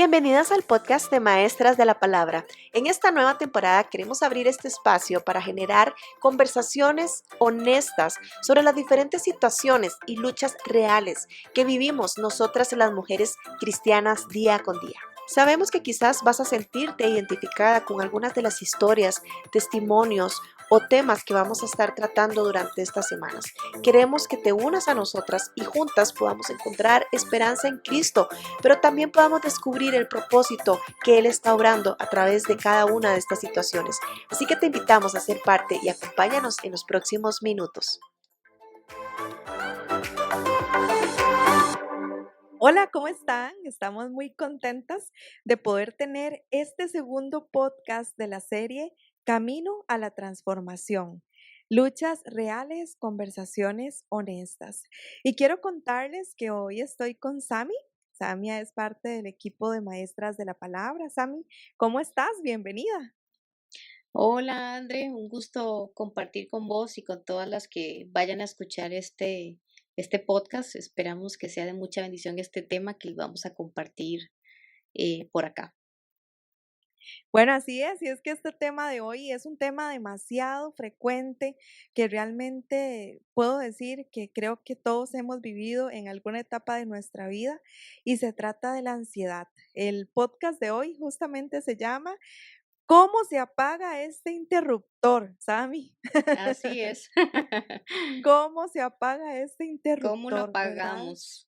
Bienvenidas al podcast de Maestras de la Palabra. En esta nueva temporada queremos abrir este espacio para generar conversaciones honestas sobre las diferentes situaciones y luchas reales que vivimos nosotras las mujeres cristianas día con día. Sabemos que quizás vas a sentirte identificada con algunas de las historias, testimonios o temas que vamos a estar tratando durante estas semanas. Queremos que te unas a nosotras y juntas podamos encontrar esperanza en Cristo, pero también podamos descubrir el propósito que Él está obrando a través de cada una de estas situaciones. Así que te invitamos a ser parte y acompáñanos en los próximos minutos. Hola, ¿cómo están? Estamos muy contentas de poder tener este segundo podcast de la serie Camino a la Transformación. Luchas reales, conversaciones honestas. Y quiero contarles que hoy estoy con Sami. Samia es parte del equipo de Maestras de la Palabra. Sami, ¿cómo estás? Bienvenida. Hola, André, un gusto compartir con vos y con todas las que vayan a escuchar este podcast. Esperamos que sea de mucha bendición este tema que vamos a compartir por acá. Bueno, así es, y es que este tema de hoy es un tema demasiado frecuente que realmente puedo decir que creo que todos hemos vivido en alguna etapa de nuestra vida y se trata de la ansiedad. El podcast de hoy justamente se llama ¿Cómo se apaga este interruptor, Sami? Así es. ¿Cómo se apaga este ¿Cómo lo interruptor, verdad? apagamos?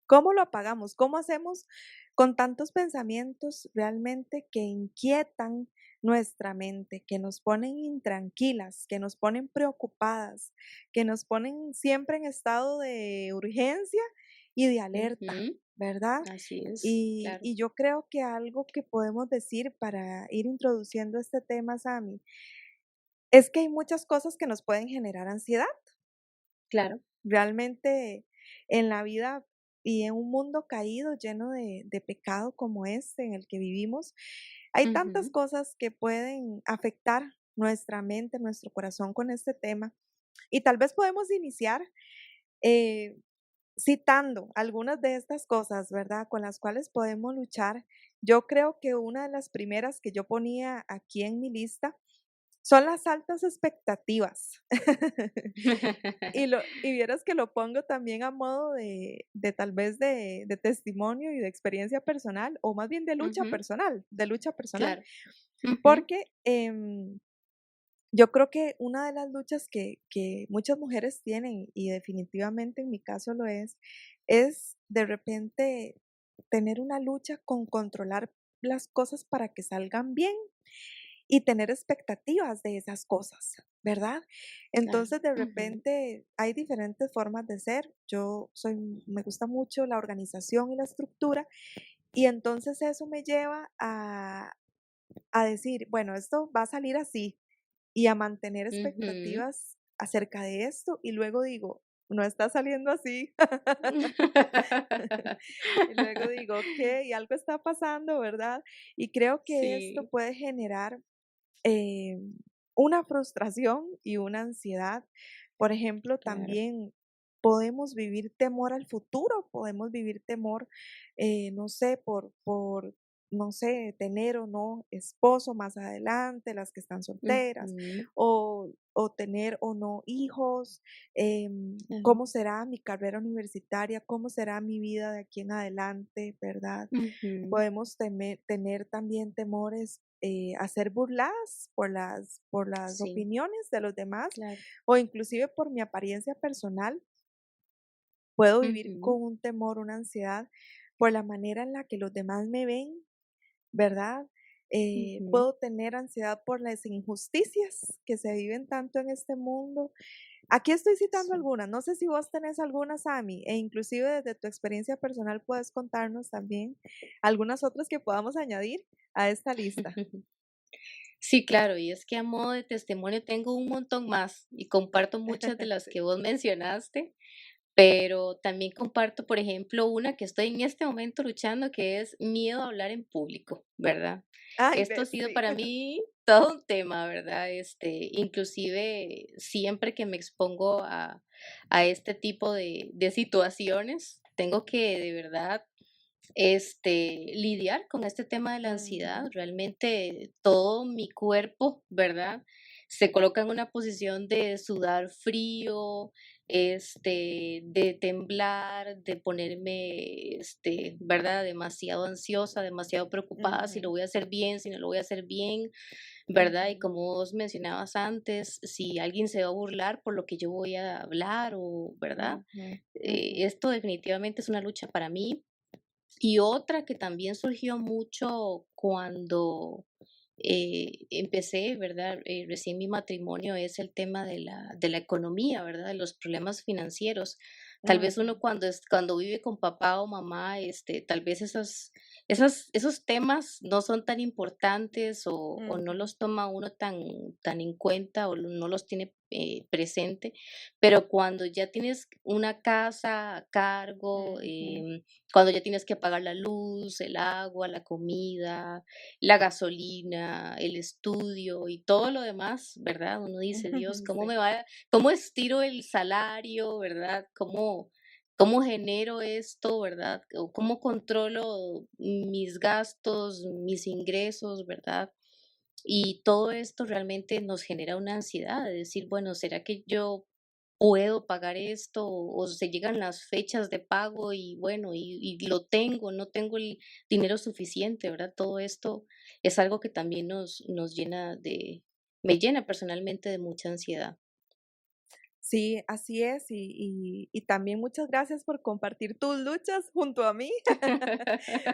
¿Cómo lo apagamos? ¿Cómo hacemos con tantos pensamientos realmente que inquietan nuestra mente, que nos ponen intranquilas, que nos ponen preocupadas, que nos ponen siempre en estado de urgencia y de alerta, Ujú, ¿verdad? así es, Y, claro, y yo creo que algo que podemos decir para ir introduciendo este tema, Sami, es que hay muchas cosas que nos pueden generar ansiedad. claro. Realmente en la vida y en un mundo caído, lleno de pecado como este en el que vivimos, hay tantas Ujú, cosas que pueden afectar nuestra mente, nuestro corazón con este tema. Y tal vez podemos iniciar eh, citando algunas de estas cosas, ¿verdad? Con las cuales podemos luchar. Yo creo que una de las primeras que yo ponía aquí en mi lista son las altas expectativas. Y vieras que lo pongo también a modo de tal vez de testimonio y de experiencia personal, o más bien Ujú, de lucha personal, claro. Ujú, porque, yo creo que una de las luchas que muchas mujeres tienen, y definitivamente en mi caso lo es de repente tener una lucha con controlar las cosas para que salgan bien y tener expectativas de esas cosas, ¿verdad? claro. Entonces, de Ujú, repente hay diferentes formas de ser. Me gusta mucho la organización y la estructura, y entonces eso me lleva a decir, bueno, esto va a salir así, y a mantener ujú. expectativas acerca de esto, y luego digo, no está saliendo así. Y luego digo, ok, algo está pasando, ¿verdad? Y creo que esto Sí, puede generar eh, una frustración y una ansiedad. Por ejemplo, claro. también podemos vivir temor al futuro, podemos vivir temor, no sé, no sé, tener o no esposo más adelante, las que están solteras, Ujú, o tener o no hijos, claro. cómo será mi carrera universitaria, cómo será mi vida de aquí en adelante, ¿verdad? Ujú, Podemos tener también temores a ser burladas por las sí, opiniones de los demás claro. o inclusive por mi apariencia personal. Puedo vivir Ujú, con un temor, una ansiedad por la manera en la que los demás me ven, ¿verdad? ujú. Puedo tener ansiedad por las injusticias que se viven tanto en este mundo. Aquí estoy citando Sí. algunas, no sé si vos tenés algunas, Ami, e inclusive desde tu experiencia personal puedes contarnos también algunas otras que podamos añadir a esta lista. Sí, claro, y es que a modo de testimonio tengo un montón más y comparto muchas de las Sí. que vos mencionaste, pero también comparto, por ejemplo, una que estoy en este momento luchando, que es miedo a hablar en público, ¿verdad? Ay, Esto ha ves, sido sí. para mí todo un tema, ¿verdad? Inclusive siempre que me expongo a este tipo de situaciones, tengo que de verdad lidiar con este tema de la ansiedad. Ujú, Realmente todo mi cuerpo, ¿verdad? Se coloca en una posición de sudar frío, de temblar, de ponerme, ¿verdad? Demasiado ansiosa, demasiado preocupada si lo ujú, voy a hacer bien, si no lo voy a hacer bien, ¿verdad? Y ujú, como vos mencionabas antes, si alguien se va a burlar por lo que yo voy a hablar o, ¿verdad? ujú, ujú, Esto definitivamente es una lucha para mí y otra que también surgió mucho cuando empecé, ¿verdad? Recién mi matrimonio es el tema de la economía, ¿verdad? De los problemas financieros. Tal vez ujú, uno cuando vive con papá o mamá, tal vez esos temas no son tan importantes o no ujú, los toma uno tan en cuenta o no los tiene presente, pero cuando ya tienes una casa a cargo, ujú, cuando ya tienes que pagar la luz, el agua, la comida, la gasolina, el estudio y todo lo demás, ¿verdad? Uno dice, Dios, sí, cómo estiro el salario, ¿verdad? ¿Cómo genero esto, verdad? O cómo controlo mis gastos, mis ingresos, ¿verdad? Y todo esto realmente nos genera una ansiedad de decir, bueno, ¿será que yo puedo pagar esto? O se llegan las fechas de pago y bueno, y lo tengo, no tengo el dinero suficiente, ¿verdad? Todo esto es algo que también nos llena me llena personalmente de mucha ansiedad. sí, así es. Y también muchas gracias por compartir tus luchas junto a mí,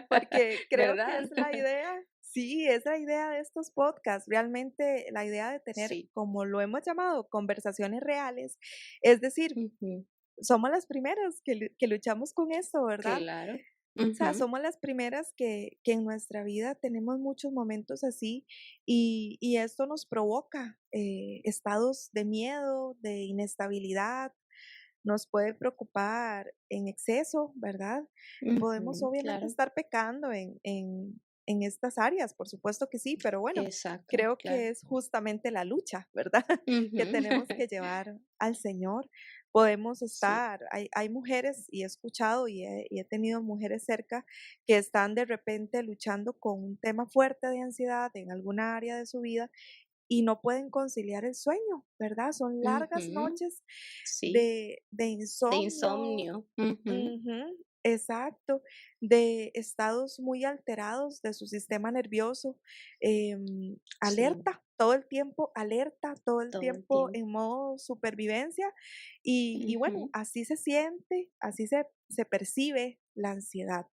porque creo que ¿Verdad? es la idea, sí, es la idea de estos podcasts. Realmente la idea de tener, Sí. como lo hemos llamado, conversaciones reales, es decir, Ujú. somos las primeras que luchamos con esto, ¿verdad? Claro. O sea, Ujú. somos las primeras que en nuestra vida tenemos muchos momentos así y esto nos provoca estados de miedo, de inestabilidad, nos puede preocupar en exceso, ¿verdad? Podemos Ujú, obviamente claro. estar pecando en estas áreas, por supuesto que sí, pero bueno, Exacto, creo claro. que es justamente la lucha, ¿verdad? Que Ujú. tenemos que llevar al Señor. Podemos Sí. estar, hay mujeres, y he escuchado y he tenido mujeres cerca que están de repente luchando con un tema fuerte de ansiedad en alguna área de su vida y no pueden conciliar el sueño, ¿verdad? Son largas Ujú. noches Sí, de de insomnio. insomnio. Ujú. Ujú, exacto, de estados muy alterados de su sistema nervioso, Sí, alerta, todo el todo el tiempo tiempo. en modo supervivencia y bueno, Ujú, así se siente, así se percibe la ansiedad.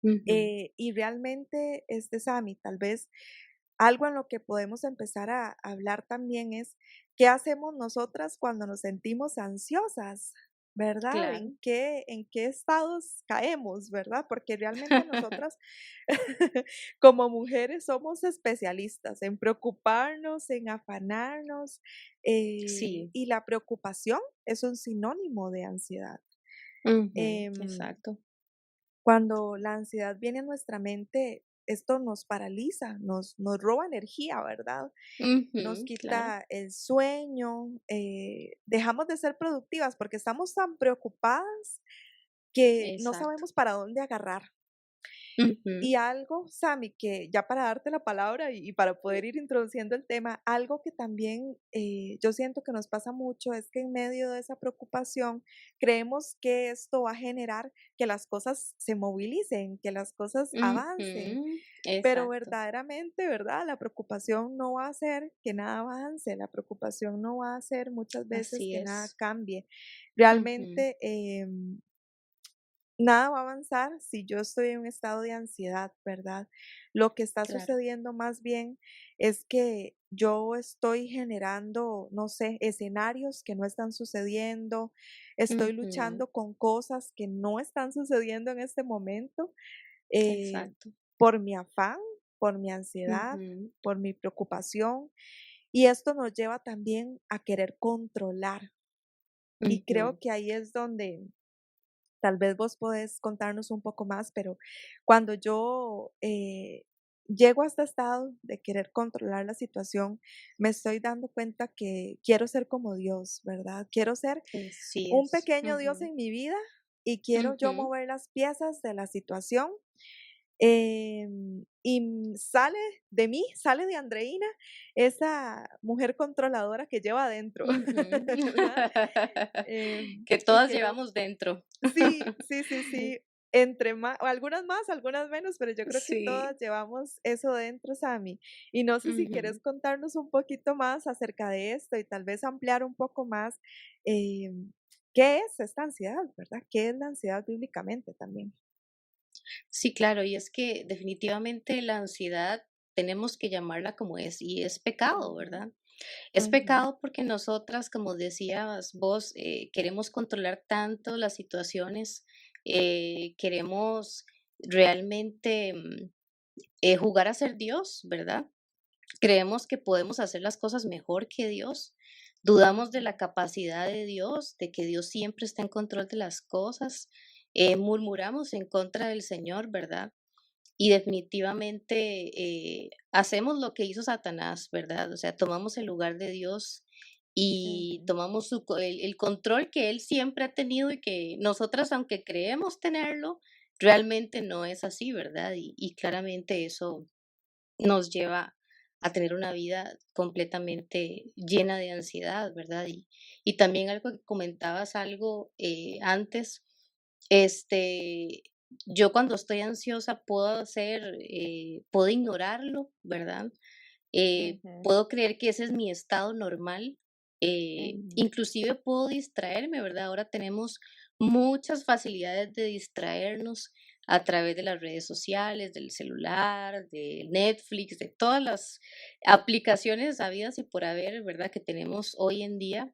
ujú. Y realmente, Sammy, tal vez algo en lo que podemos empezar a hablar también es qué hacemos nosotras cuando nos sentimos ansiosas, ¿verdad? Claro. En qué estados caemos, ¿verdad? Porque realmente nosotras como mujeres somos especialistas en preocuparnos, en afanarnos, Sí. y la preocupación es un sinónimo de ansiedad. Ujú, Em, exacto. Cuando la ansiedad viene a nuestra mente, esto nos paraliza, nos roba energía, ¿verdad? Nos Ujú, claro. quita el sueño, dejamos de ser productivas porque estamos tan preocupadas que no Exacto. sabemos para dónde agarrar. Ujú. Y algo, Sammy, que ya para darte la palabra y para poder ir introduciendo el tema, algo que también yo siento que nos pasa mucho es que en medio de esa preocupación creemos que esto va a generar que las cosas se movilicen, que las cosas avancen, Ujú, pero exacto. verdaderamente, ¿verdad? La preocupación no va a hacer que nada avance, la preocupación no va a hacer muchas veces Así que nada es. cambie. Ujú, Realmente, nada va a avanzar si yo estoy en un estado de ansiedad, ¿verdad? Lo que está claro. sucediendo más bien es que yo estoy generando, no sé, escenarios que no están sucediendo, estoy Ujú, luchando con cosas que no están sucediendo en este momento, eh, exacto. por mi afán, por mi ansiedad, Ujú, por mi preocupación, y esto nos lleva también a querer controlar. Y creo ujú. que ahí es donde tal vez vos podés contarnos un poco más, pero cuando yo llego a este estado de querer controlar la situación, me estoy dando cuenta que quiero ser como Dios, ¿verdad? Quiero ser Así un es. pequeño Dios Ujú. en mi vida y quiero yo Ujú. mover las piezas de la situación. Sale de mí, sale de Andreina, esa mujer controladora que lleva adentro, Ujú. ¿verdad? Que Y todas creo, llevamos dentro. sí, sí, sí, sí, entre más, algunas menos, pero yo creo que Sí. todas llevamos eso dentro, Sammy. Y no sé si quieres Ujú. contarnos un poquito más acerca de esto y tal vez ampliar un poco más, em, ¿qué es esta ansiedad, verdad? ¿Qué es la ansiedad bíblicamente también? Sí, claro, y es que definitivamente la ansiedad tenemos que llamarla como es, y es pecado, Ujú, ¿verdad? Es ujú, pecado porque nosotras, como decías vos, queremos controlar tanto las situaciones, queremos realmente jugar a ser Dios, ¿verdad? Creemos que podemos hacer las cosas mejor que Dios. Dudamos de ujú, la capacidad de Dios, de que Dios siempre está en control de las cosas. Murmuramos en contra del Señor, ¿verdad? Y definitivamente hacemos lo que hizo Satanás, ¿verdad? O sea, tomamos el lugar de Dios y ujú. tomamos el control que él siempre ha tenido y que nosotras, aunque creemos tenerlo, realmente no es así, ¿verdad? Y claramente eso nos lleva a tener una vida completamente llena de ansiedad, ¿verdad? Y también algo que comentabas algo antes, este, yo cuando estoy ansiosa puedo ignorarlo, ¿verdad? Ujú, Puedo creer que ese es mi estado normal, ujú, inclusive puedo distraerme, ¿verdad? Ahora tenemos muchas facilidades de distraernos a través de las redes sociales, del celular, de Netflix, de todas las aplicaciones habidas y por haber, ¿verdad? Que tenemos hoy en día,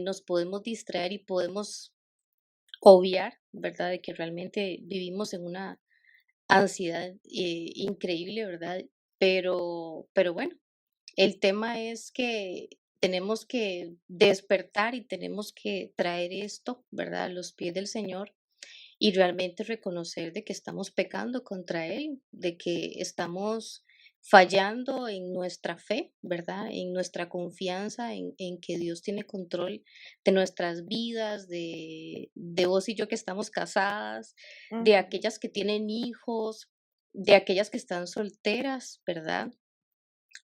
nos podemos distraer y podemos obviar, ¿verdad? De que realmente vivimos en una ansiedad increíble, ¿verdad? Pero bueno, el tema es que tenemos que despertar y tenemos que traer esto, ¿verdad? A los pies del Señor y realmente reconocer de que estamos pecando contra Él, de que estamos fallando en nuestra fe, ¿verdad? En nuestra confianza en que Dios tiene control de nuestras vidas, de vos y yo que estamos casadas, de ujú. aquellas que tienen hijos, de aquellas que están solteras, ¿verdad?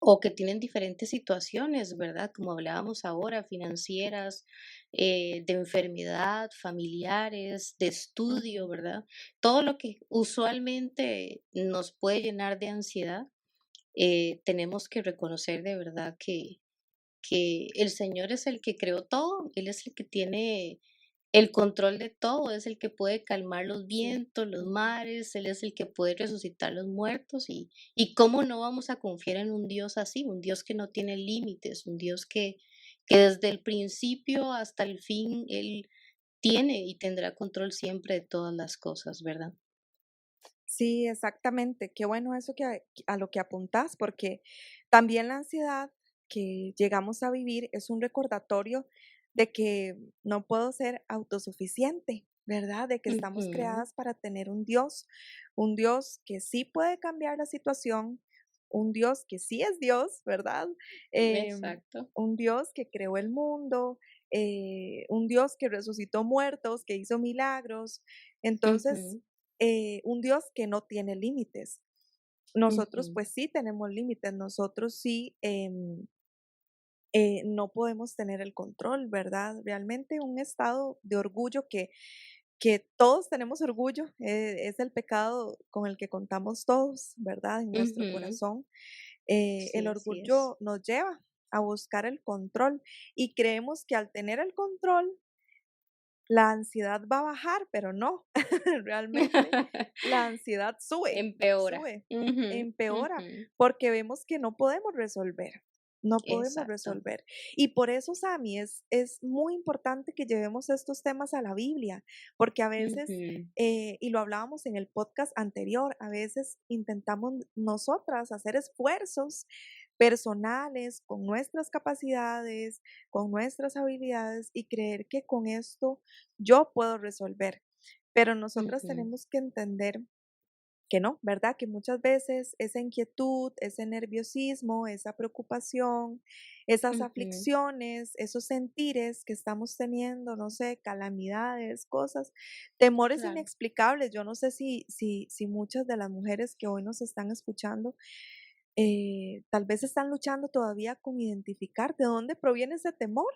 O que tienen diferentes situaciones, ¿verdad? Como hablábamos ahora, financieras, de enfermedad, familiares, de estudio, Ujú. ¿verdad? Todo lo que usualmente nos puede llenar de ansiedad, tenemos que reconocer de verdad que el Señor es el que creó todo, Él es el que tiene el control de todo, es el que puede calmar los Sí. vientos, los Ujú. mares, Él es el que puede resucitar los muertos y cómo no vamos a confiar en un Dios así, un Dios que no tiene límites, un Dios que desde el principio hasta el fin Él tiene y tendrá control siempre de todas las cosas, ¿verdad? Sí, exactamente. Qué bueno eso a lo que apuntás, porque también la ansiedad que llegamos a vivir es un recordatorio de que no puedo ser autosuficiente, ¿verdad? De que estamos Ujú. creadas para tener un Dios que sí puede cambiar la situación, un Dios que sí es Dios, ¿verdad? Exacto. Un Dios que creó el mundo, un Dios que resucitó muertos, que hizo milagros. Entonces, Ujú, un Dios que no tiene límites. Nosotros ujú, pues sí tenemos límites, nosotros sí no podemos tener el control, ¿verdad? Realmente un estado de orgullo que todos tenemos orgullo, es el pecado con el que contamos todos, ¿verdad? En nuestro ujú. corazón. El Sí, así es. orgullo nos lleva a buscar el control y creemos que al tener el control la ansiedad va a bajar, pero no, realmente la ansiedad sube, Empeora. sube, Ujú, empeora, ujú. porque vemos que no podemos resolver, no podemos Exacto. resolver. Y por eso, Sami, es muy importante que llevemos estos temas a la Biblia, porque a veces, Ujú, y lo hablábamos en el podcast anterior, a veces intentamos nosotras hacer esfuerzos personales con nuestras capacidades, con nuestras habilidades y creer que con esto yo puedo resolver. Pero nosotras ujú. tenemos que entender que no, ¿verdad? Que muchas veces esa inquietud, ese nerviosismo, esa preocupación, esas Ujú, aflicciones, esos sentires que estamos teniendo, no sé, calamidades, cosas, temores claro. inexplicables. Yo no sé si muchas de las mujeres que hoy nos están escuchando, tal vez están luchando todavía con identificar de dónde proviene ese temor,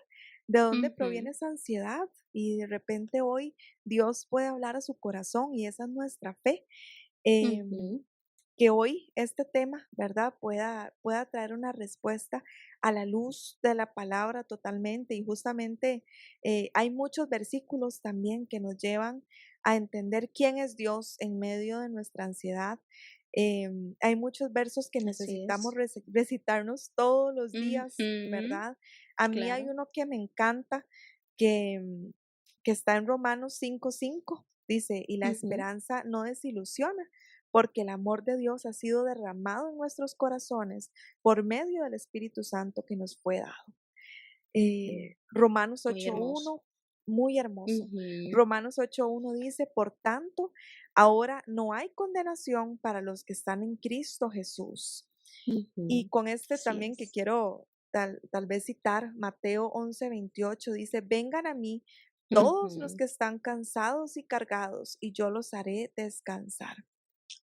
de dónde proviene Ujú, esa ansiedad. Y de repente hoy Dios puede hablar a su corazón y esa es nuestra fe. em, ujú, que hoy este tema, ¿verdad? Pueda traer una respuesta a la luz de la palabra totalmente. Y justamente hay muchos versículos también que nos llevan a entender quién es Dios en medio de nuestra ansiedad. Hay muchos versos que así necesitamos es. recitarnos todos los días, Ujú, ¿verdad? A mí hay claro. uno que me encanta, que, que está en Romanos 5:5. Dice, y la Ujú, esperanza no desilusiona porque el amor de Dios ha sido derramado en nuestros corazones por medio del Espíritu Santo que nos fue dado. ujú, Romanos muy hermoso. 8:1, muy hermoso. Ujú, Romanos 8:1 dice, por tanto, ahora no hay condenación para los que están en Cristo Jesús. Y ujú, con este así también que es. quiero tal vez citar, Mateo 11:28 dice, vengan a mí todos los Ujú, que están cansados y cargados, y yo los haré descansar.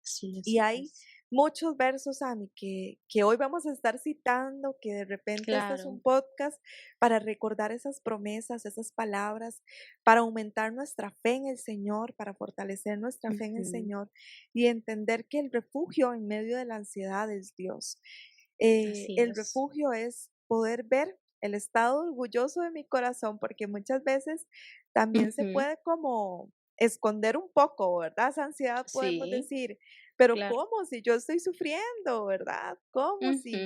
así Y hay es. muchos versos, Ami, que hoy vamos a estar citando, que de repente este es un Claro. podcast para recordar esas promesas, esas palabras, para aumentar nuestra fe en el Señor, para fortalecer nuestra fe en el Ujú, Señor y entender que el refugio en medio de la ansiedad es Dios. así El es. refugio es poder ver el estado orgulloso de mi corazón, porque muchas veces también se Ujú, puede como esconder un poco, ¿verdad? Esa ansiedad podemos sí, decir, pero claro. ¿cómo si yo estoy sufriendo, verdad? ¿Cómo Ujú,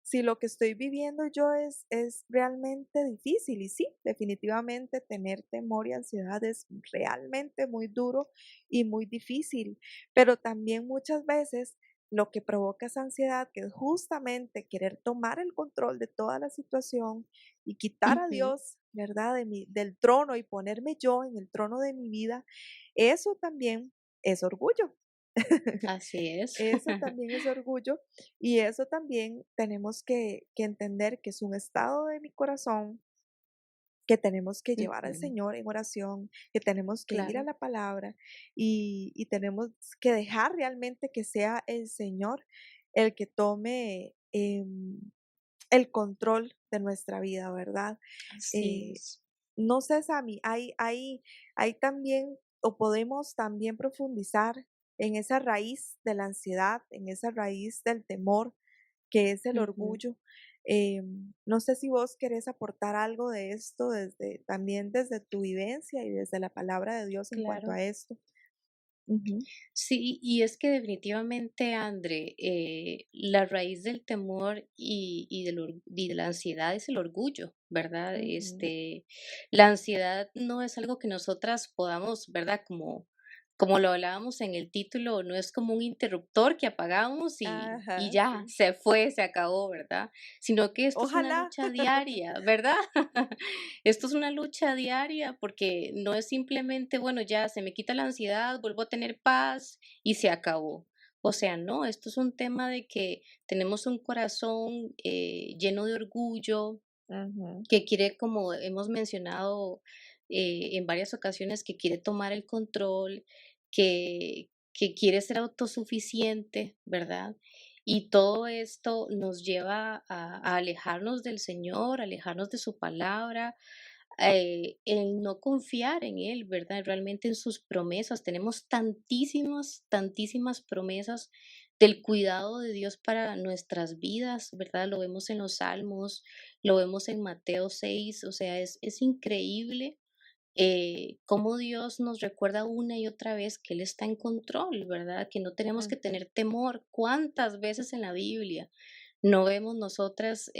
si lo que estoy viviendo yo es realmente difícil? Y sí, definitivamente tener temor y ansiedad es realmente muy duro y muy difícil, pero también muchas veces lo que provoca esa ansiedad, que es justamente querer tomar el control de toda la situación y quitar a ujú, Dios, ¿verdad? Del trono y ponerme yo en el trono de mi vida, eso también es orgullo. así es. Eso también es orgullo y eso también tenemos que entender que es un estado de mi corazón que tenemos que llevar al Ujú, Señor en oración, que tenemos que ir a claro. la palabra y tenemos que dejar realmente que sea el Señor el que tome el control de nuestra vida, ¿verdad? Así Eh, es. no sé, Sammy, hay también, o podemos también profundizar en esa raíz de la ansiedad, en esa raíz del temor, que es el Ujú, orgullo. No sé si vos querés aportar algo de esto también desde tu vivencia y desde la palabra de Dios en cuanto claro. a esto. Ujú, Sí, y es que definitivamente, André, la raíz del temor y de la ansiedad es el orgullo, ¿verdad? ujú. La ansiedad no es algo que nosotras podamos, ¿verdad? Como lo hablábamos en el título, no es como un interruptor que apagamos y Ajá, ya, sí. se fue, se acabó, ¿verdad? Sino que esto es una Ojalá. lucha diaria, ¿verdad? Esto es una lucha diaria porque no es simplemente, bueno, ya se me quita la ansiedad, vuelvo a tener paz y se acabó. O sea, no, esto es un tema de que tenemos un corazón lleno de orgullo, Ujú, que quiere, como hemos mencionado en varias ocasiones, que quiere tomar el control, que quiere ser autosuficiente, ¿verdad? Y todo esto nos lleva a alejarnos del Señor, alejarnos de su palabra, el no confiar en Él, ¿verdad? Realmente en sus promesas. Tenemos tantísimas, tantísimas promesas del cuidado de Dios para nuestras vidas, ¿verdad? Lo vemos en los Salmos, lo vemos en Mateo 6, o sea, es increíble cómo Dios nos recuerda una y otra vez que Él está en control, ¿verdad? Que no tenemos que ujú, tener temor. ¿Cuántas veces en la Biblia no vemos nosotras,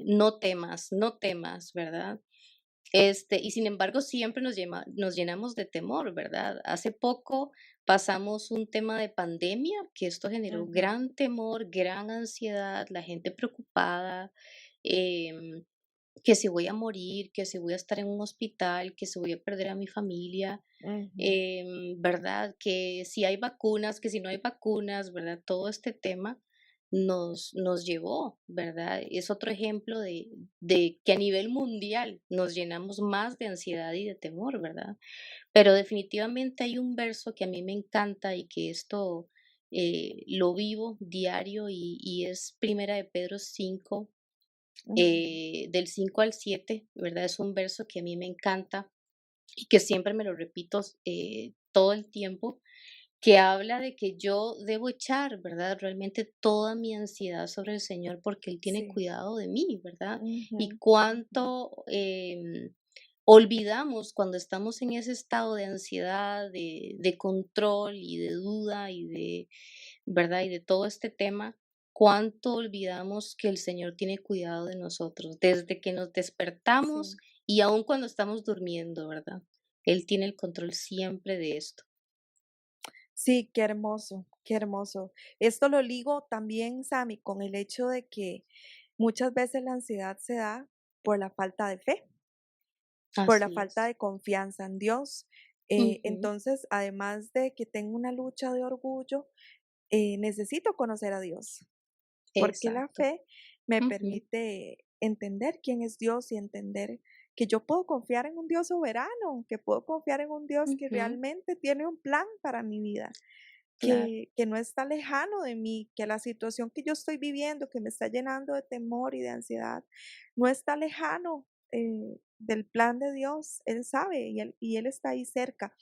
no temas, no temas, ¿verdad? Y sin embargo, siempre nos llenamos de temor, ¿verdad? Hace poco pasamos un tema de pandemia, que esto generó ujú. gran temor, gran ansiedad, la gente preocupada. em, que si voy a morir, que si voy a estar en un hospital, que si voy a perder a mi familia, Ujú. ¿verdad? Que si hay vacunas, que si no hay vacunas, ¿verdad? Todo este tema nos llevó, ¿verdad? Es otro ejemplo de que a nivel mundial nos llenamos más de ansiedad y de temor, ¿verdad? Pero definitivamente hay un verso que a mí me encanta y que esto lo vivo diario y es Primera de Pedro 5 Ujú. del 5 al 7, ¿verdad? Es un verso que a mí me encanta y que siempre me lo repito todo el tiempo, que habla de que yo debo echar, ¿verdad? Realmente toda mi ansiedad sobre el Señor porque Él tiene Sí. cuidado de mí, ¿verdad? Y Ujú, ujú. cuánto olvidamos cuando estamos en ese estado de ansiedad, de control y de duda y de, ¿verdad? Y de todo este tema, cuánto olvidamos que el Señor tiene cuidado de nosotros desde que nos despertamos Sí. y aun cuando estamos durmiendo, ¿verdad? Él tiene el control siempre de esto. Sí, qué hermoso, qué hermoso. Esto lo ligo también, Sammy, con el hecho de que muchas veces la ansiedad se da por la falta de fe, por la Así falta es. de confianza en Dios. Ujú, Entonces, además de que tengo una lucha de orgullo, necesito conocer a Dios, porque la exacto. fe me Ujú, permite entender quién es Dios y entender que yo puedo confiar en un Dios soberano, que puedo confiar en un Dios que ujú, realmente tiene un plan para mi vida. claro. Que no está lejano de mí, que la situación que yo estoy viviendo, que me está llenando de temor y de ansiedad, no está lejano, del plan de Dios. Él sabe y él está ahí cerca.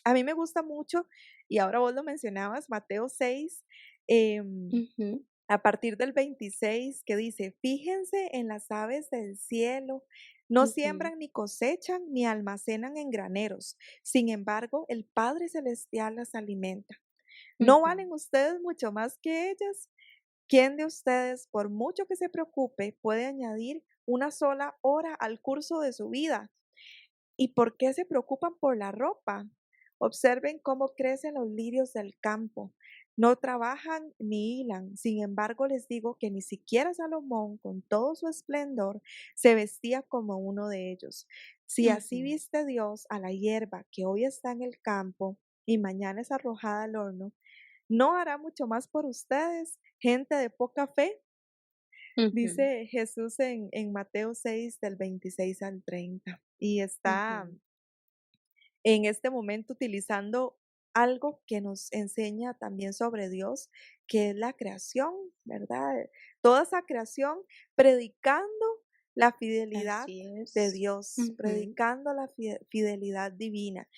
A mí me gusta mucho, y ahora vos lo mencionabas, Mateo 6, em, Ujú, a partir del 26, que dice: "Fíjense en las aves del cielo, no ujú, siembran ni cosechan ni almacenan en graneros, sin embargo, el Padre celestial las alimenta. ¿No ujú. valen ustedes mucho más que ellas? ¿Quién de ustedes, por mucho que se preocupe, puede añadir una sola hora al curso de su vida? ¿Y por qué se preocupan por la ropa? Observen cómo crecen los lirios del campo. No trabajan ni hilan. Sin embargo, les digo que ni siquiera Salomón, con todo su esplendor, se vestía como uno de ellos. Si así Ujú. viste Dios a la hierba que hoy está en el campo y mañana es arrojada al horno, ¿no hará mucho más por ustedes, gente de poca fe? Ujú, Dice Jesús en Mateo 6 del 26 al 30. Y está ujú. en este momento utilizando algo que nos enseña también sobre Dios, que es la creación, ¿verdad? Toda esa creación predicando la fidelidad Así de es. Dios, Ujú, predicando la fidelidad divina.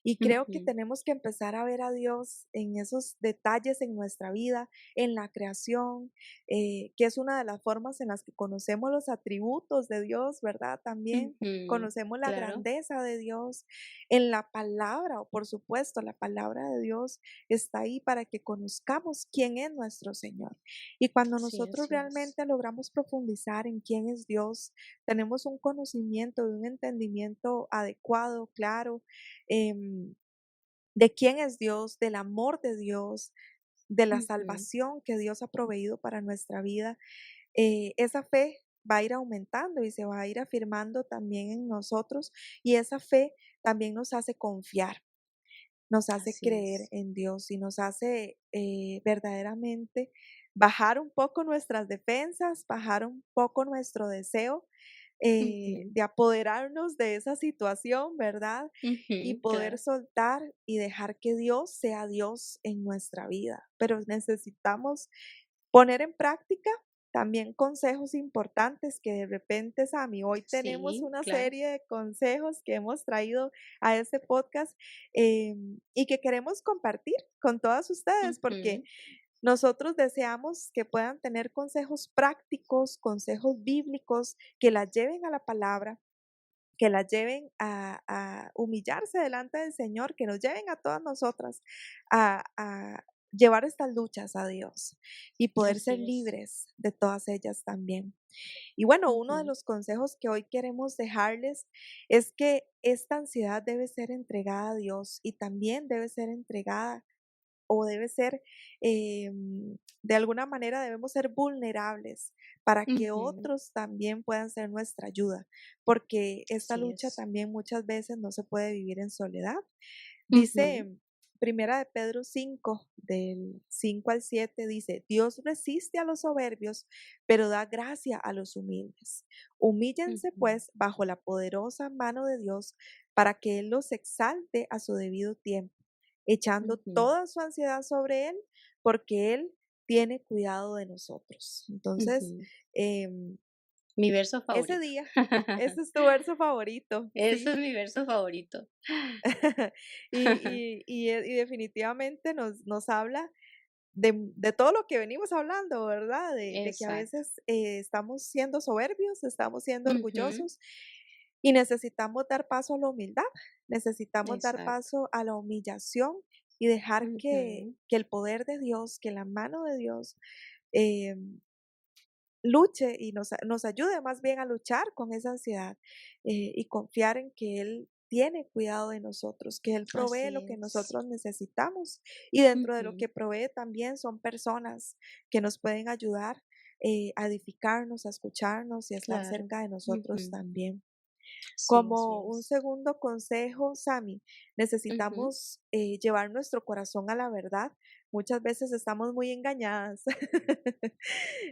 Y creo que ujú. tenemos que empezar a ver a Dios en esos detalles en nuestra vida, en la creación, que es una de las formas en las que conocemos los atributos de Dios, ¿verdad? También Ujú, conocemos la claro, grandeza de Dios en la palabra, o por supuesto, la palabra de Dios está ahí para que conozcamos quién es nuestro Señor. Y cuando sí, nosotros así es. realmente logramos profundizar en quién es Dios, tenemos un conocimiento y un entendimiento adecuado, claro, em, de quién es Dios, del amor de Dios, de la Ujú, salvación que Dios ha proveído para nuestra vida, esa fe va a ir aumentando y se va a ir afirmando también en nosotros y esa fe también nos hace confiar, nos hace así creer es. en Dios y nos hace verdaderamente bajar un poco nuestras defensas, bajar un poco nuestro deseo Ujú, de apoderarnos de esa situación, ¿verdad? Y ujú, poder claro. soltar y dejar que Dios sea Dios en nuestra vida. Pero necesitamos poner en práctica también consejos importantes que de repente, Sami, hoy tenemos Sí, una claro. serie de consejos que hemos traído a este podcast y que queremos compartir con todas ustedes porque Ujú, nosotros deseamos que puedan tener consejos prácticos, consejos bíblicos que las lleven a la palabra, que las lleven a humillarse delante del Señor, que nos lleven a todas nosotras a llevar estas luchas a Dios y poder ser así es. libres de todas ellas también. Y bueno, uno de Ujú, los consejos que hoy queremos dejarles es que esta ansiedad debe ser entregada a Dios y también debe ser entregada o debe ser, de alguna manera debemos ser vulnerables para que Ujú. otros también puedan ser nuestra ayuda, porque esta Así lucha es. también muchas veces no se puede vivir en soledad. Ujú, Dice Primera de Pedro 5 del 5 al 7 dice, Dios resiste a los soberbios, pero da gracia a los humildes. Humíllense ujú, pues bajo la poderosa mano de Dios para que Él los exalte a su debido tiempo, echando ujú, toda su ansiedad sobre Él, porque Él tiene cuidado de nosotros. Entonces, ujú. em, Mi verso ese favorito. día, ese es tu verso favorito, Ese ¿sí? es mi verso favorito. Y definitivamente nos habla de todo lo que venimos hablando, ¿verdad? De que a Exacto. veces estamos siendo soberbios, estamos siendo Ujú, orgullosos y necesitamos dar paso a la humildad, necesitamos dar exacto. paso a la humillación y dejar Ujú, que el poder de Dios, que la mano de Dios eh, luche y nos ayude más bien a luchar con esa ansiedad y confiar en que Él tiene cuidado de nosotros, que Él provee lo así que es. nosotros necesitamos y dentro de lo Ujú, que provee también son personas que nos pueden ayudar a edificarnos, a escucharnos y a estar claro. cerca de nosotros Ujú, también. sí, así Como un es. segundo consejo, Sami, Ujú, necesitamos llevar nuestro corazón a la verdad. Muchas veces estamos muy engañadas,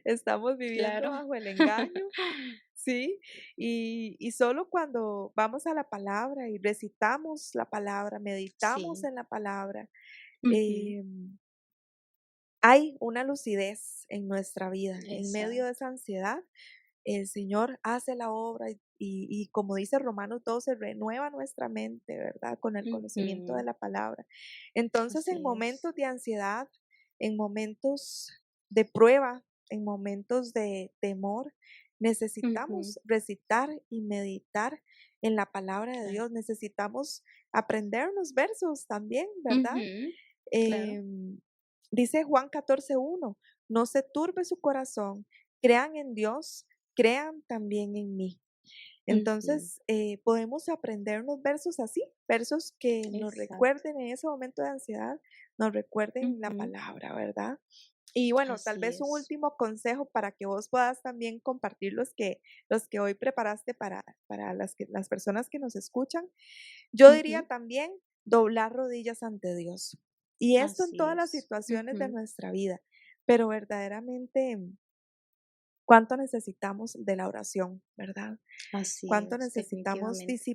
estamos viviendo claro. bajo el engaño, ¿sí? Y solo cuando vamos a la palabra y recitamos la palabra, meditamos Sí. en la palabra, Ujú, em, hay una lucidez en nuestra vida, en medio de exacto. esa ansiedad el Señor hace la obra y como dice Romanos 12, renueva nuestra mente, ¿verdad? Con el conocimiento de Ujú, la palabra. Entonces, en así es. momentos de ansiedad, en momentos de prueba, en momentos de temor, Ujú, necesitamos recitar y meditar en la palabra de claro. Dios. Necesitamos aprender los versos también, ¿verdad? Ujú, claro. Em, Dice Juan 14:1, no se turbe su corazón, crean en Dios, crean también en mí. Ujú, Entonces, podemos aprender unos versos así, versos que nos exacto. recuerden en ese momento de ansiedad, nos recuerden la Ujú, palabra, ¿verdad? Y bueno, tal así vez un es. último consejo para que vos puedas también compartir los que hoy preparaste para las personas que nos escuchan. Yo diría Ujú, también doblar rodillas ante Dios. Y esto en así todas las es. situaciones de Ujú, nuestra vida, pero verdaderamente, ¿cuánto necesitamos de la oración, verdad? así ¿Cuánto es, necesitamos definitivamente.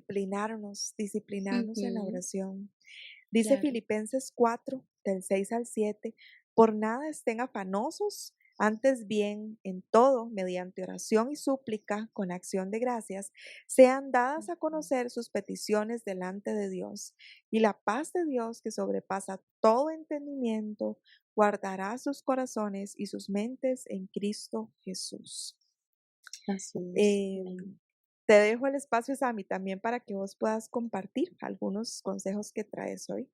disciplinarnos en la Ujú, oración? Dice claro. Filipenses 4, del 6 al 7, por nada estén afanosos, antes bien, en todo, mediante oración y súplica, con acción de gracias, sean dadas a Ujú, conocer sus peticiones delante de Dios. Y la paz de Dios, que sobrepasa todo entendimiento, guardará sus corazones y sus mentes en Cristo Jesús. así es. Amén. Em, Te dejo el espacio, Sami, también para que vos puedas compartir algunos consejos que traes hoy.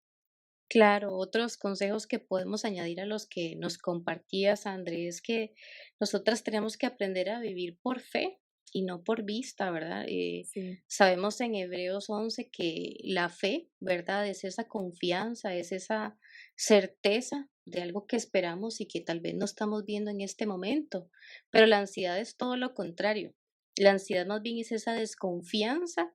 Claro, otros consejos que podemos añadir a los que nos compartías, André, es que nosotras tenemos que aprender a vivir por fe y no por vista, ¿verdad? Sí. Sabemos en Hebreos 11 que la fe, ¿verdad? Es esa confianza, es esa certeza de algo que esperamos y que tal vez no estamos viendo en este momento, pero la ansiedad es todo lo contrario. La ansiedad más bien es esa desconfianza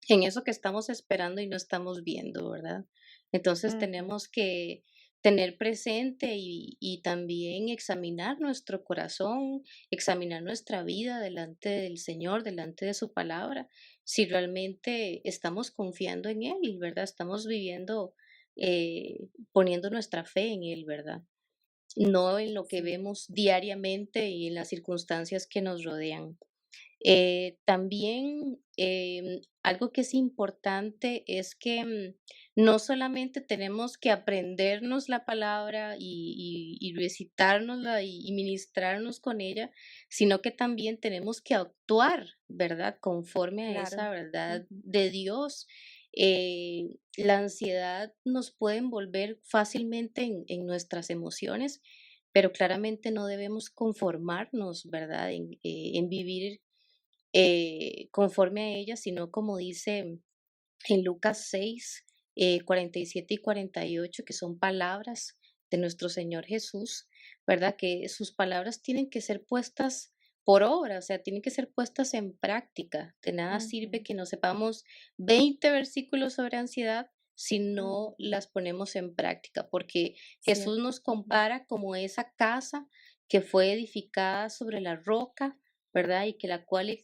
en eso que estamos esperando y no estamos viendo, ¿verdad? Entonces Ujú, tenemos que tener presente y también examinar nuestro corazón, examinar nuestra vida delante del Señor, delante de su palabra, si realmente estamos confiando en Él, ¿verdad? Estamos viviendo, poniendo nuestra fe en Él, ¿verdad? No en lo que sí. vemos diariamente y en las circunstancias que nos rodean. También algo que es importante es que no solamente tenemos que aprendernos la palabra y recitárnosla y ministrarnos con ella, sino que también tenemos que actuar, ¿verdad? Conforme a esa Claro. verdad Ujú, de Dios. La ansiedad nos puede envolver fácilmente en nuestras emociones, pero claramente no debemos conformarnos, ¿verdad? En vivir conforme a ella, sino como dice en Lucas 6 47 y 48, que son palabras de nuestro Señor Jesús, ¿verdad? Que sus palabras tienen que ser puestas por obra, o sea, tienen que ser puestas en práctica. De nada sirve Ujú, que no sepamos 20 versículos sobre ansiedad si no ujú. las ponemos en práctica, porque Jesús Cierto. nos compara como esa casa que fue edificada sobre la roca, ¿verdad? Y que la cual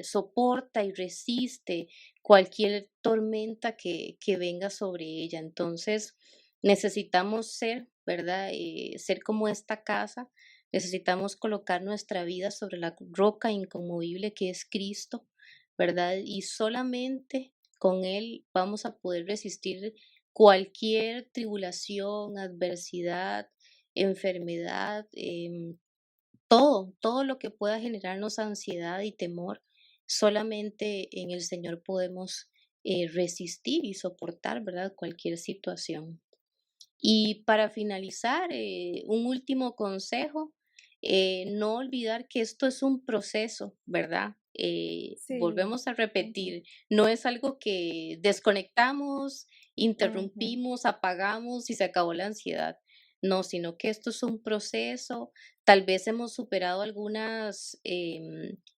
soporta y resiste cualquier tormenta que venga sobre ella. Entonces, necesitamos ser, ¿verdad? Ser como esta casa. Necesitamos colocar nuestra vida sobre la roca inconmovible que es Cristo, ¿verdad? Y solamente con Él vamos a poder resistir cualquier tribulación, adversidad, enfermedad, todo lo que pueda generarnos ansiedad y temor. Solamente en el Señor podemos resistir y soportar, ¿verdad? Cualquier situación. Y para finalizar, un último consejo, no olvidar que esto es un proceso, ¿verdad? Sí. Volvemos a Ujú, repetir, no es algo que desconectamos, ujú, interrumpimos, apagamos y se acabó la ansiedad. No, sino que esto es un proceso. Tal vez hemos superado algunas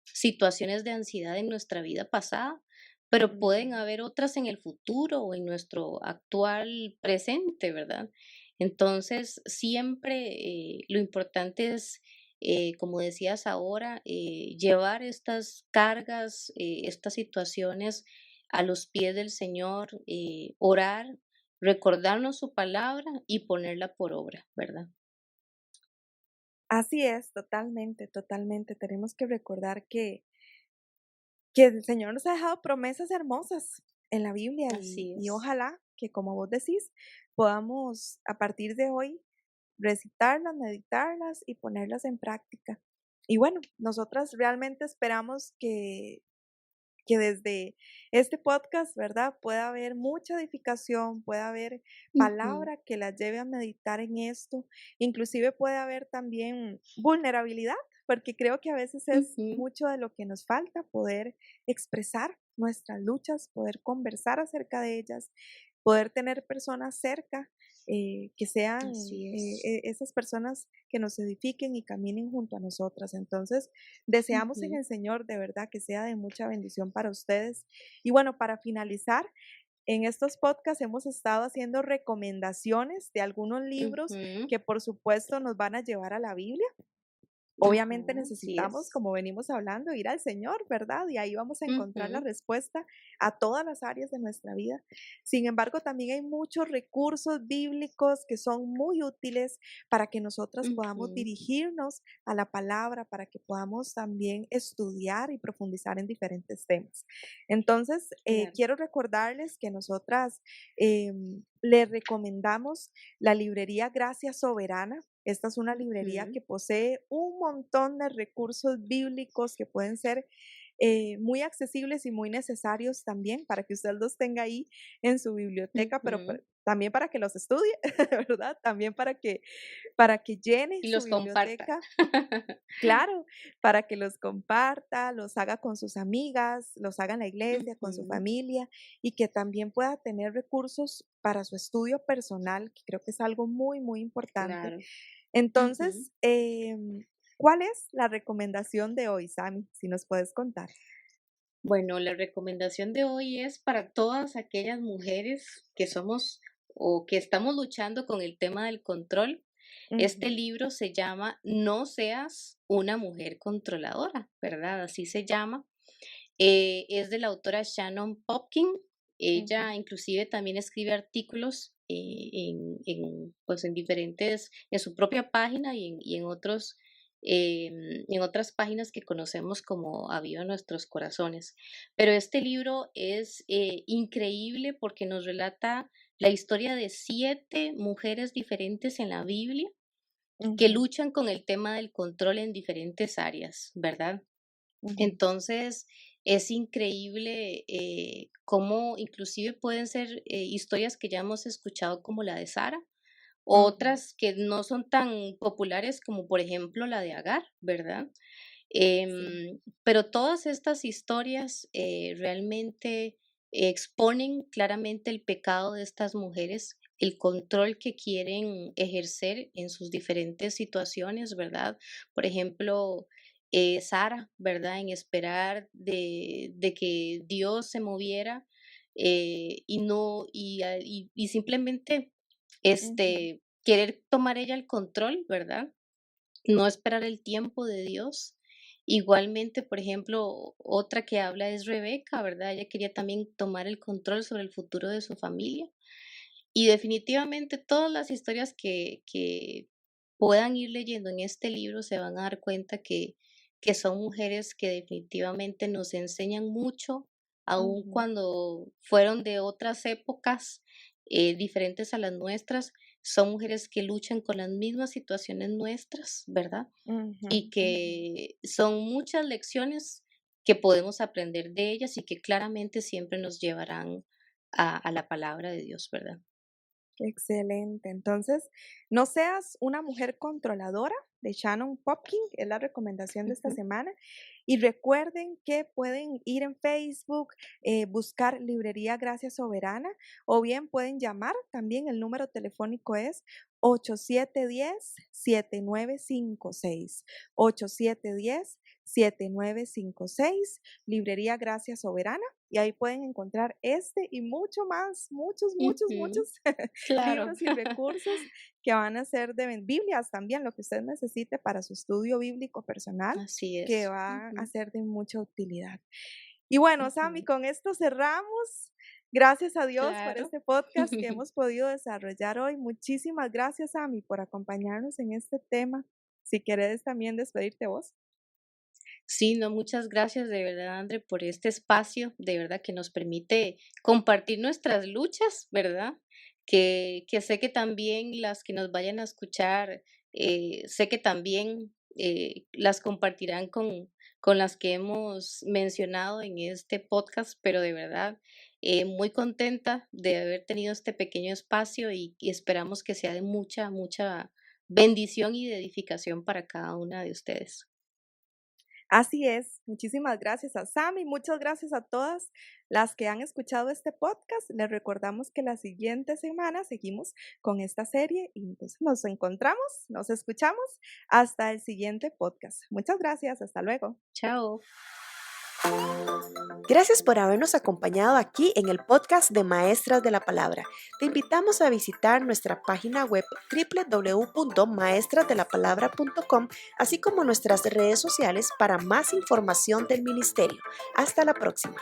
situaciones de ansiedad en nuestra vida pasada, pero pueden ujú. haber otras en el futuro o en nuestro actual presente, ¿verdad? Entonces, siempre lo importante es, como decías ahora, llevar estas cargas, estas situaciones a los pies del Señor, orar, recordarnos su palabra y ponerla por obra, ¿verdad? Así es, totalmente, totalmente. Tenemos que recordar que el Señor nos ha dejado promesas hermosas en la Biblia Así y es. ojalá que, como vos decís, podamos a partir de hoy recitarlas, meditarlas y ponerlas en práctica. Y bueno, nosotras realmente esperamos que desde este podcast, ¿verdad? Pueda haber mucha edificación, pueda haber Ujú, palabra que la lleve a meditar en esto, inclusive puede haber también vulnerabilidad, porque creo que a veces es ujú, mucho de lo que nos falta, poder expresar nuestras luchas, poder conversar acerca de ellas, poder tener personas cerca que sean así es. esas personas que nos edifiquen y caminen junto a nosotras. Entonces, deseamos en Ujú, el Señor de verdad que sea de mucha bendición para ustedes. Y bueno, para finalizar, en estos podcasts hemos estado haciendo recomendaciones de algunos libros ujú, que por supuesto nos van a llevar a la Biblia. ajá, Obviamente así necesitamos, es. como venimos hablando, ir al Señor, ¿verdad? Y ahí vamos a encontrar la Ujú, respuesta a todas las áreas de nuestra vida. Sin embargo, también hay muchos recursos bíblicos que son muy útiles para que nosotras podamos ujú, dirigirnos a la palabra, para que podamos también estudiar y profundizar en diferentes temas. Entonces, claro. quiero recordarles que nosotras les recomendamos la librería Gracia Soberana. Esta es una librería Ujú, que posee un montón de recursos bíblicos que pueden ser muy accesibles y muy necesarios también para que usted los tenga ahí en su biblioteca, pero ujú. también para que los estudie, ¿verdad? También para que llene Y su los comparta. biblioteca. Claro, para que los comparta, los haga con sus amigas, los haga en la iglesia, con su Ujú, familia y que también pueda tener recursos para su estudio personal, que creo que es algo muy, muy importante. claro. Ujú. Entonces, ¿cuál es la recomendación de hoy, Sami? Si nos puedes contar. Bueno, la recomendación de hoy es para todas aquellas mujeres que somos o que estamos luchando con el tema del control. Este Ujú, libro se llama No seas una mujer controladora, ¿verdad? Así se llama. Es de la autora Shannon Popkin. ujú, Ella inclusive también escribe artículos pues en diferentes, en su propia página y en otras páginas que conocemos como Aviva Nuestros Corazones. Pero este libro es increíble porque nos relata la historia de 7 mujeres diferentes en la Biblia que ujú, luchan con el tema del control en diferentes áreas, ¿verdad? ujú, Entonces, es increíble cómo inclusive pueden ser historias que ya hemos escuchado como la de Sara, ujú. otras que no son tan populares como por ejemplo la de Agar, ¿verdad? Sí. Pero todas estas historias realmente exponen claramente el pecado de estas mujeres, el control que quieren ejercer en sus diferentes situaciones, ¿verdad? Por ejemplo, Sara, ¿verdad? En esperar de que Dios se moviera y no, y simplemente Ujú, querer tomar ella el control, ¿verdad? No esperar el tiempo de Dios. Igualmente, por ejemplo, otra que habla es Rebeca, ¿verdad? Ella quería también tomar el control sobre el futuro de su familia. Y definitivamente todas las historias que puedan ir leyendo en este libro se van a dar cuenta que son mujeres que definitivamente nos enseñan mucho, aun ujú, cuando fueron de otras épocas diferentes a las nuestras, son mujeres que luchan con las mismas situaciones nuestras, ¿verdad? ujú, Y ujú. que son muchas lecciones que podemos aprender de ellas y que claramente siempre nos llevarán a la palabra de Dios, ¿verdad? Excelente. Entonces, no seas una mujer controladora de Shannon Popkin, es la recomendación de esta Ujú, semana. Y recuerden que pueden ir en Facebook, buscar Librería Gracia Soberana o bien pueden llamar. También el número telefónico es 8710-7956. 8710-7956, Librería Gracia Soberana. Y ahí pueden encontrar este y mucho más, muchos, muchos, ujú, muchos claro, libros y recursos que van a ser de Biblias también, lo que usted necesite para su estudio bíblico personal, así que es. va a Ujú, ser de mucha utilidad. Y bueno, Sammy, ujú, con esto cerramos. Gracias a Dios por claro. este podcast que hemos podido desarrollar hoy. Muchísimas gracias, Sammy, por acompañarnos en este tema. Si quieres también despedirte vos. Sí, no, muchas gracias de verdad, André, por este espacio, de verdad que nos permite compartir nuestras luchas, ¿verdad? Que sé que también las que nos vayan a escuchar, sé que también las compartirán con las que hemos mencionado en este podcast, pero de verdad, muy contenta de haber tenido este pequeño espacio y esperamos que sea de mucha, mucha bendición y de edificación para cada una de ustedes. Así es. Muchísimas gracias a Sammy. Muchas gracias a todas las que han escuchado este podcast. Les recordamos que la siguiente semana seguimos con esta serie y entonces nos encontramos, nos escuchamos hasta el siguiente podcast. Muchas gracias. Hasta luego. Chao. Gracias por habernos acompañado aquí en el podcast de Maestras de la Palabra. Te invitamos a visitar nuestra página web www.maestrasdelapalabra.com, así como nuestras redes sociales para más información del ministerio. Hasta la próxima.